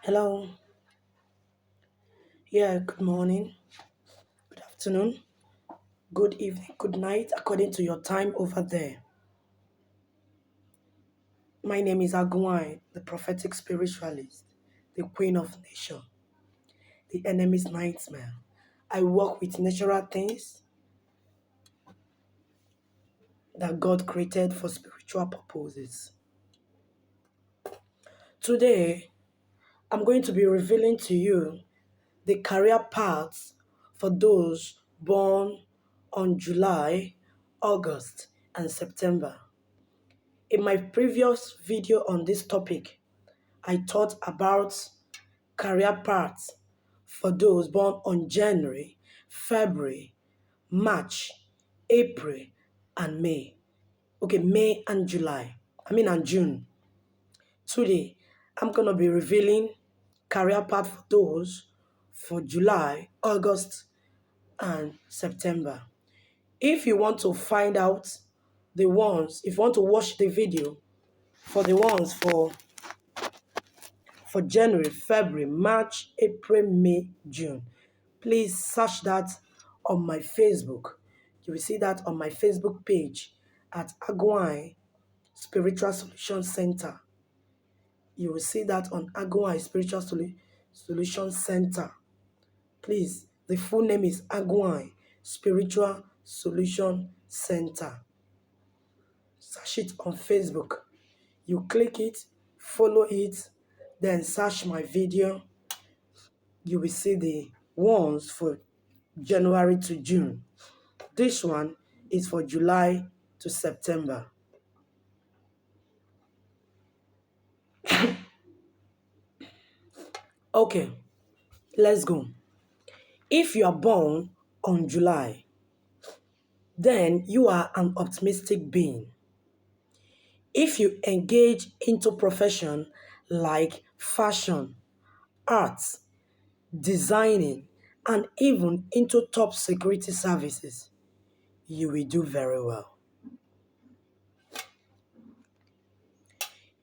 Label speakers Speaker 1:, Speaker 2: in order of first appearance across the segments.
Speaker 1: Hello. Yeah, good morning, good afternoon, good evening, good night, according to your time over there. My name is Agwai, the prophetic spiritualist, the queen of nation, the enemy's nightmare. I work with natural things that God created for spiritual purposes. Today, I'm going to be revealing to you the career paths for those born on July, August, and September. In my previous video on this topic, I taught about career paths for those born on January, February, March, April, and May. Okay, May and July. And June. Today, I'm going to be revealing career path for those for July, August, and September. If you want to find out if you want to watch the video for the ones for January, February, March, April, May, June. Please search that on my Facebook. You will see that on my Facebook page at Agwai Spiritual Solution Center. You will see that on Agwai Spiritual Solution Center. Please, the full name is Agwai Spiritual Solution Center. Search it on Facebook. You click it, follow it, then search my video. You will see the ones for January to June. This one is for July to September. Okay, let's go. If you are born on July, then you are an optimistic being. If you engage into profession like fashion, arts, designing, and even into top security services, you will do very well.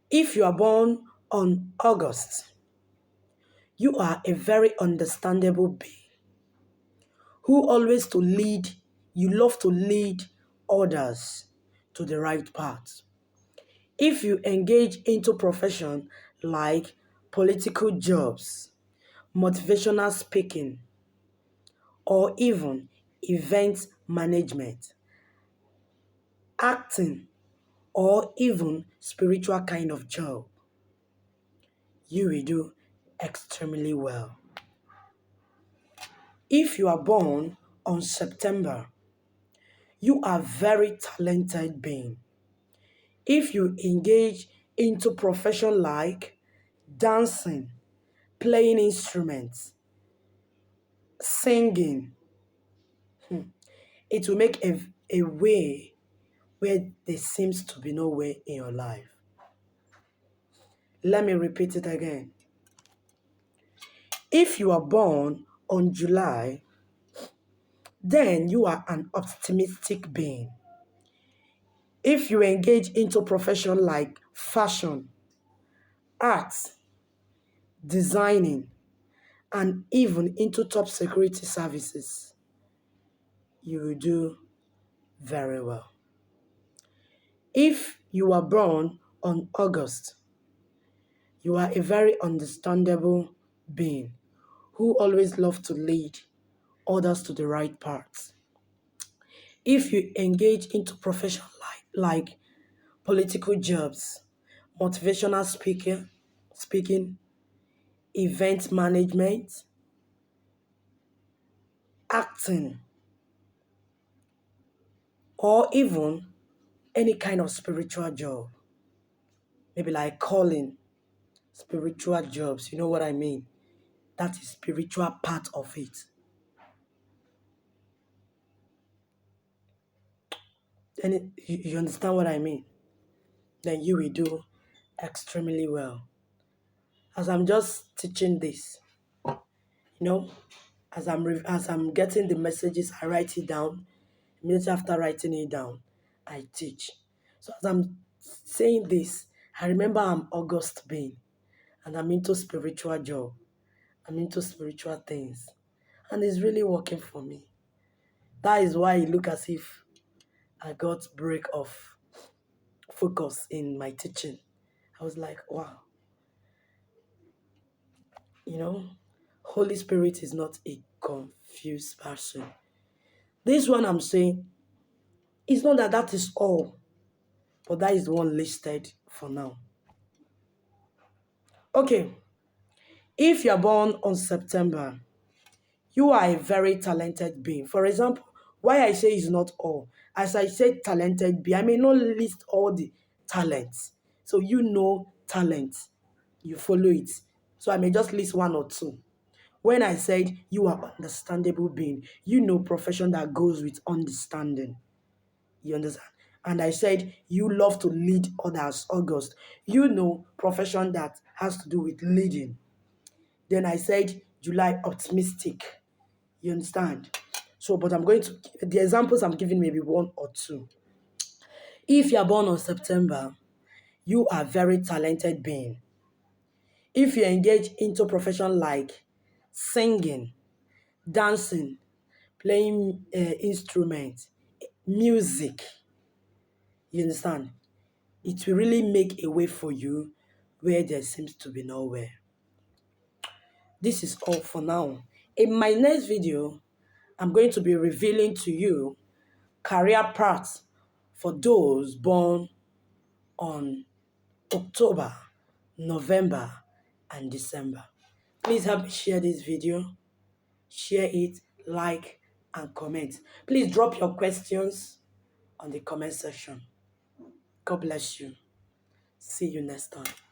Speaker 1: If you are born on August, you are a very understandable being who always to lead, you love to lead others to the right path. If you engage into profession like political jobs, motivational speaking, or even event management, acting, or even spiritual kind of job, you will do extremely well. If you are born on September, you are very talented being. If you engage into profession like dancing, playing instruments, singing, it will make a way where there seems to be no way in your life. Let me repeat it again. If you are born on July, then you are an optimistic being. If you engage into profession like fashion, arts, designing, and even into top security services, you will do very well. If you are born on August, you are a very understandable being who always loves to lead others to the right path. If you engage into profession like political jobs, motivational speaking, event management, acting, or even any kind of spiritual job, maybe like calling, spiritual jobs, you know what I mean? That is spiritual part of it. Then you understand what I mean? Then you will do extremely well. As I'm just teaching this, you know, as I'm getting the messages, I write it down. Immediately after writing it down, I teach. So as I'm saying this, I remember I'm August being. and I'm into spiritual job. I'm into spiritual things. And it's really working for me. That is why it look as if I got break of focus in my teaching. I was like, wow, you know, Holy Spirit is not a confused person. This one I'm saying, it's not that that is all, but that is the one listed for now. Okay, if you're born on September, you are a very talented being. For example, why I say it's not all, as I said talented being, I may not list all the talents. So you know talent, you follow it. So I may just list one or two. When I said you are understandable being, you know profession that goes with understanding. You understand? And I said you love to lead others, August. You know profession that has to do with leading. Then I said July, optimistic. You understand? So, but I'm going to, the examples I'm giving maybe one or two. If you're born on September, you are very talented being. If you engage into profession like singing, dancing, playing instruments, music, you understand? It will really make a way for you where there seems to be nowhere. This is all for now. In my next video, I'm going to be revealing to you career paths for those born on October, November, and December. Please help me share this video. Share it, like, and comment. Please drop your questions on the comment section. God bless you. See you next time.